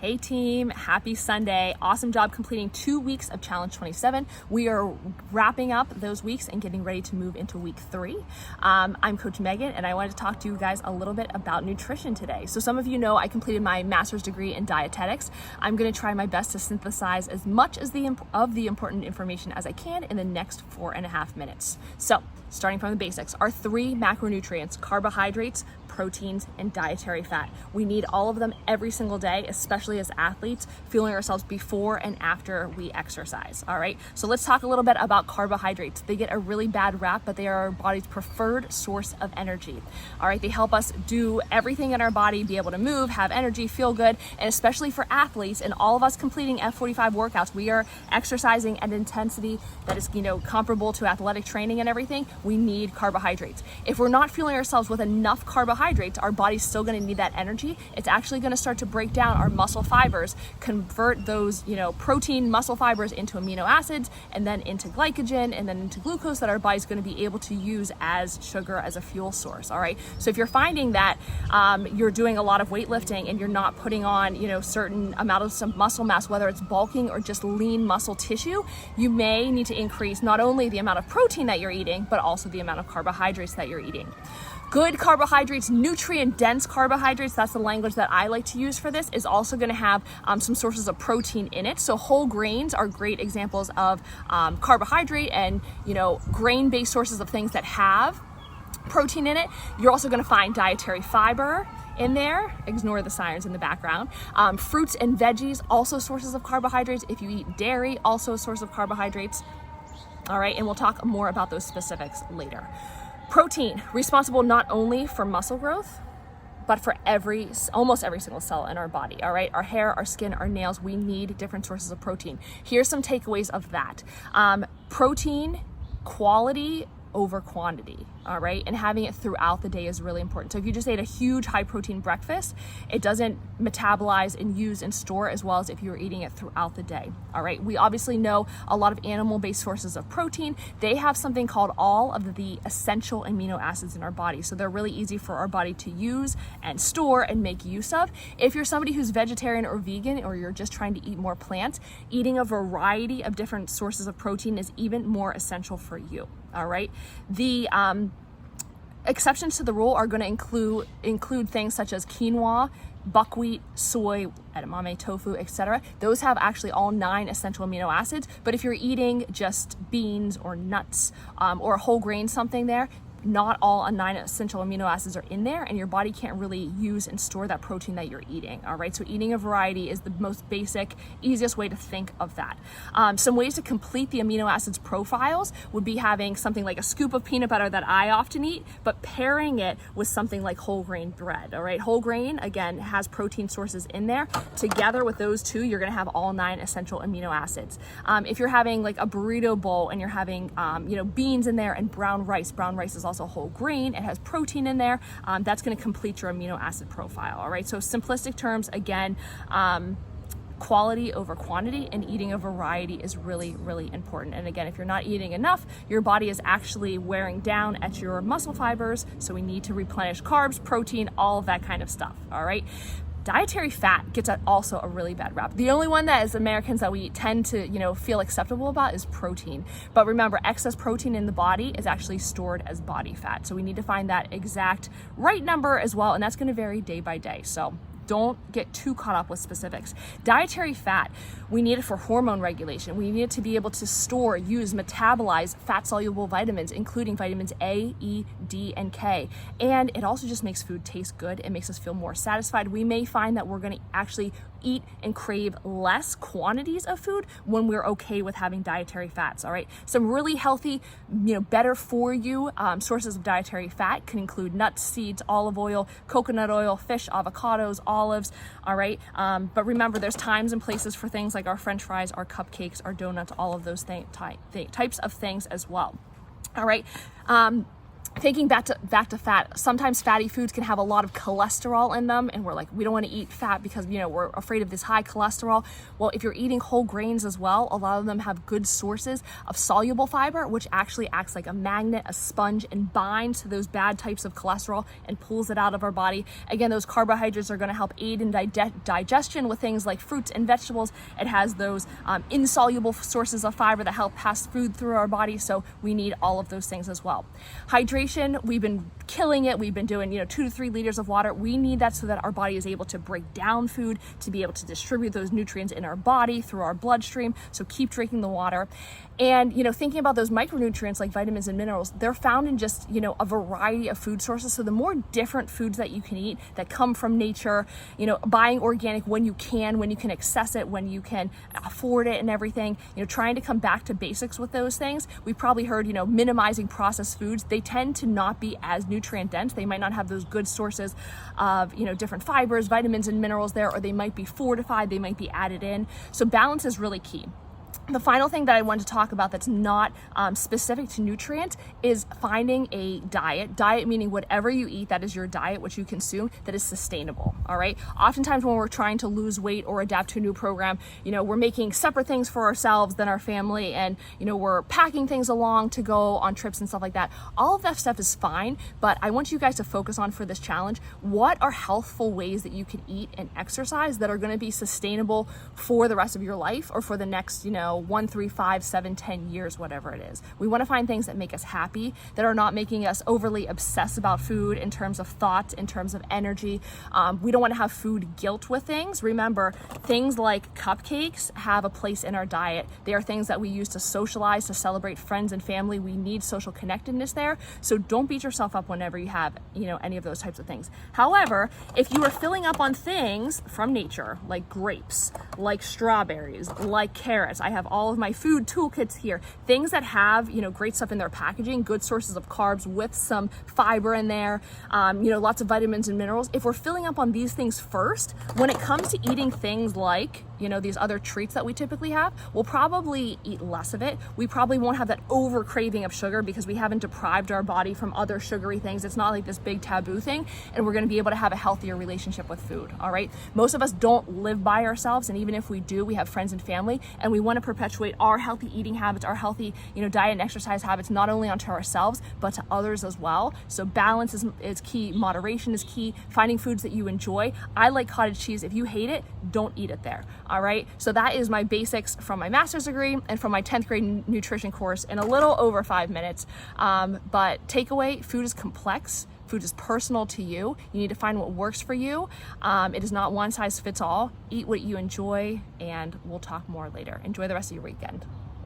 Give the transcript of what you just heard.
Hey team, happy Sunday. Awesome job completing 2 weeks of Challenge 27. We are wrapping up those weeks and getting ready to move into week 3. I'm Coach Megan and I wanted to talk to you guys a little bit about nutrition today. So some of you know I completed my master's degree in dietetics. I'm gonna try my best to synthesize as much as the important information as I can in the next 4.5 minutes. So starting from the basics, our 3 macronutrients: carbohydrates, proteins, and dietary fat. We need all of them every single day, especially as athletes, fueling ourselves before and after we exercise, all right? So let's talk a little bit about carbohydrates. They get a really bad rap, but they are our body's preferred source of energy, all right? They help us do everything in our body, be able to move, have energy, feel good, and especially for athletes and all of us completing F45 workouts, we are exercising at an intensity that is, comparable to athletic training and everything. We need carbohydrates. If we're not fueling ourselves with enough carbohydrates, our body's still going to need that energy. It's actually going to start to break down our muscle fibers, convert those, protein muscle fibers into amino acids, and then into glycogen, and then into glucose that our body's going to be able to use as sugar, as a fuel source. All right. So if you're finding that you're doing a lot of weightlifting and you're not putting on, certain amount of some muscle mass, whether it's bulking or just lean muscle tissue, you may need to increase not only the amount of protein that you're eating, but also the amount of carbohydrates that you're eating. Good carbohydrates, nutrient-dense carbohydrates, that's the language that I like to use for this, is also going to have some sources of protein in it. So whole grains are great examples of carbohydrate and, grain-based sources of things that have protein in it. You're also going to find dietary fiber in there. Ignore the sirens in the background. Fruits and veggies, also sources of carbohydrates. If you eat dairy, also a source of carbohydrates. All right, and we'll talk more about those specifics later. Protein, responsible not only for muscle growth, but for almost every single cell in our body, all right? Our hair, our skin, our nails, we need different sources of protein. Here's some takeaways of that. Protein, quality over quantity, all right? And having it throughout the day is really important. So if you just ate a huge high protein breakfast, it doesn't metabolize and use and store as well as if you were eating it throughout the day, all right? We obviously know a lot of animal-based sources of protein. They have something called all of the essential amino acids in our body. So they're really easy for our body to use and store and make use of. If you're somebody who's vegetarian or vegan, or you're just trying to eat more plants, eating a variety of different sources of protein is even more essential for you. All right. The exceptions to the rule are going to include things such as quinoa, buckwheat, soy, edamame, tofu, etc. Those have actually all 9 essential amino acids. But if you're eating just beans or nuts or whole grain something there, not all 9 essential amino acids are in there, and your body can't really use and store that protein that you're eating, all right? So eating a variety is the most basic, easiest way to think of that. Some ways to complete the amino acids profiles would be having something like a scoop of peanut butter that I often eat, but pairing it with something like whole grain bread, all right? Whole grain, again, has protein sources in there. Together with those two, you're gonna have all 9 essential amino acids. If you're having like a burrito bowl and you're having, beans in there and brown rice is also whole grain, it has protein in there, that's going to complete your amino acid profile, all right? So simplistic terms, again, quality over quantity, and eating a variety is really, really important. And again, if you're not eating enough, your body is actually wearing down at your muscle fibers, so we need to replenish carbs, protein, all of that kind of stuff, all right? Dietary fat gets also a really bad rap. The only one that as Americans that we tend to, feel acceptable about is protein. But remember, excess protein in the body is actually stored as body fat. So we need to find that exact right number as well. And that's going to vary day by day. So don't get too caught up with specifics. Dietary fat, we need it for hormone regulation. We need it to be able to store, use, metabolize fat-soluble vitamins, including vitamins A, E, D, and K. And it also just makes food taste good. It makes us feel more satisfied. We may find that we're going to actually eat and crave less quantities of food when we're okay with having dietary fats, all right? Some really healthy, better for you sources of dietary fat can include nuts, seeds, olive oil, coconut oil, fish, avocados, olives, all right? But remember, there's times and places for things like our French fries, our cupcakes, our donuts, all of those types of things as well, all right? Thinking back to fat, sometimes fatty foods can have a lot of cholesterol in them, and we're like, we don't want to eat fat because, you know, we're afraid of this high cholesterol. Well, if you're eating whole grains as well, a lot of them have good sources of soluble fiber, which actually acts like a magnet, a sponge, and binds to those bad types of cholesterol and pulls it out of our body. Again, those carbohydrates are going to help aid in digestion with things like fruits and vegetables. It has those insoluble sources of fiber that help pass food through our body, so we need all of those things as well. Hydration, we've been killing it. We've been doing, 2 to 3 liters of water. We need that so that our body is able to break down food, to be able to distribute those nutrients in our body through our bloodstream. So keep drinking the water. And, thinking about those micronutrients like vitamins and minerals, they're found in just, a variety of food sources. So the more different foods that you can eat that come from nature, buying organic when you can access it, when you can afford it and everything, trying to come back to basics with those things. We've probably heard, minimizing processed foods. They tend to not be as nutrient dense. They might not have those good sources of, different fibers, vitamins and minerals there, or they might be fortified, they might be added in. So balance is really key. The final thing that I want to talk about that's not specific to nutrient is finding a diet. Diet meaning whatever you eat, that is your diet, what you consume, that is sustainable, all right? Oftentimes when we're trying to lose weight or adapt to a new program, we're making separate things for ourselves than our family, and, we're packing things along to go on trips and stuff like that. All of that stuff is fine, but I want you guys to focus on, for this challenge, what are healthful ways that you can eat and exercise that are gonna be sustainable for the rest of your life, or for the next, 1, 3, 5, 7, 10 years, whatever it is. We want to find things that make us happy, that are not making us overly obsessed about food in terms of thought, in terms of energy. We don't want to have food guilt with things. Remember, things like cupcakes have a place in our diet. They are things that we use to socialize, to celebrate friends and family. We need social connectedness there. So don't beat yourself up whenever you have, any of those types of things. However, if you are filling up on things from nature, like grapes, like strawberries, like carrots, I have all of my food toolkits here, things that have, great stuff in their packaging, good sources of carbs with some fiber in there, lots of vitamins and minerals. If we're filling up on these things first, when it comes to eating things like, these other treats that we typically have, we'll probably eat less of it. We probably won't have that over craving of sugar because we haven't deprived our body from other sugary things. It's not like this big taboo thing, and we're going to be able to have a healthier relationship with food, all right? Most of us don't live by ourselves, and even if we do, we have friends and family, and we want to perpetuate our healthy eating habits, our healthy, diet and exercise habits, not only onto ourselves, but to others as well. So balance is key. Moderation is key. Finding foods that you enjoy. I like cottage cheese. If you hate it, don't eat it there. All right. So that is my basics from my master's degree and from my 10th grade nutrition course in a little over 5 minutes. But takeaway, food is complex. Food is personal to you. You need to find what works for you. It is not one size fits all. Eat what you enjoy, and we'll talk more later. Enjoy the rest of your weekend.